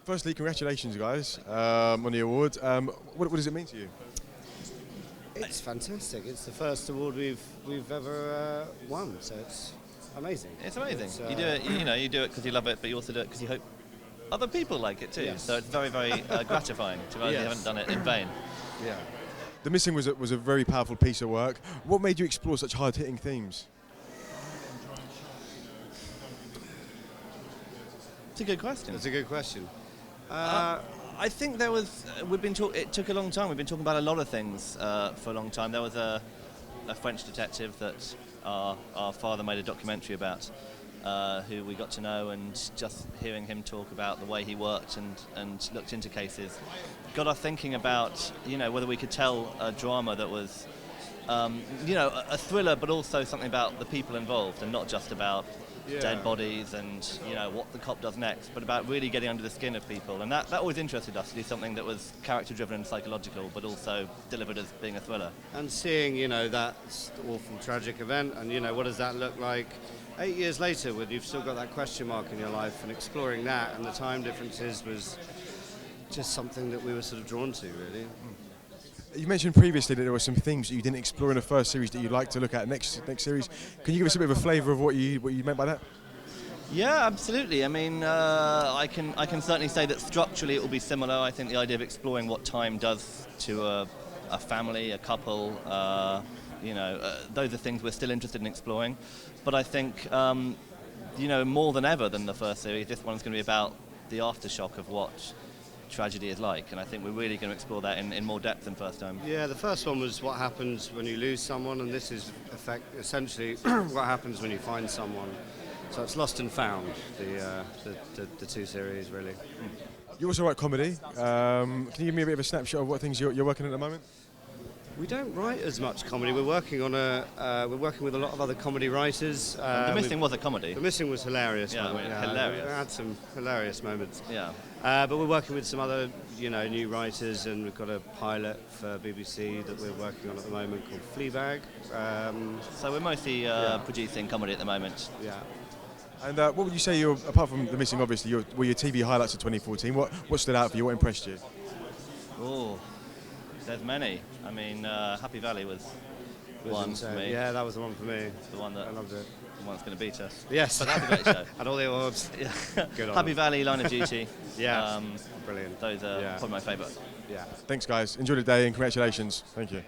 Firstly, congratulations, guys, on the award. What does it mean to you? It's fantastic. It's the first award we've ever won, so it's amazing. It's amazing. You do it, you do it because you love it, but you also do it because you hope other people like it too. Yes. So it's very, very gratifying to realize you haven't done it in vain. Yeah. The Missing was a very powerful piece of work. What made you explore such hard-hitting themes? It's a good question. That's a good question. I think there was. It took a long time. We've been talking about a lot of things for a long time. There was a French detective that our father made a documentary about, who we got to know, and just hearing him talk about the way he worked and looked into cases got us thinking about whether we could tell a drama that was a thriller, but also something about the people involved and not just about dead bodies and what the cop does next, but about really getting under the skin of people. And that always interested us, to do something that was character driven and psychological, but also delivered as being a thriller. And seeing that awful tragic event, and what does that look like 8 years later when you've still got that question mark in your life, and exploring that and the time differences was just something that we were sort of drawn to, really. You mentioned previously that there were some themes that you didn't explore in the first series that you'd like to look at next series. Can you give us a bit of a flavour of what you meant by that? Yeah, absolutely. I mean, I can certainly say that structurally it will be similar. I think the idea of exploring what time does to a family, a couple, those are things we're still interested in exploring. But I think, more than ever than the first series, this one's going to be about the aftershock of what tragedy is like, and I think we're really going to explore that in more depth than first time. Yeah, the first one was what happens when you lose someone, and this is essentially what happens when you find someone. So it's lost and found, the two series, really. You also write comedy. Can you give me a bit of a snapshot of what things you're working on at the moment? We don't write as much comedy. We're working with a lot of other comedy writers. The Missing was a comedy. The Missing was hilarious. Hilarious. We had some hilarious moments. Yeah. But we're working with some other, new writers, and we've got a pilot for BBC that we're working on at the moment called Fleabag. So we're mostly producing comedy at the moment. Yeah. And what would you say, apart from The Missing, obviously, were your TV highlights of 2014? What stood out for you? What impressed you? Oh, there's many. I mean, Happy Valley was one for me. Yeah, that was the one for me. The one that I loved it. The one that's going to beat us. Yes. But that's a great show. And all the awards. Yeah. Good on Happy them. Valley, Line of Duty. Yeah. Brilliant. Those are probably my favourite. Yeah. Thanks, guys. Enjoy the day and congratulations. Thank you.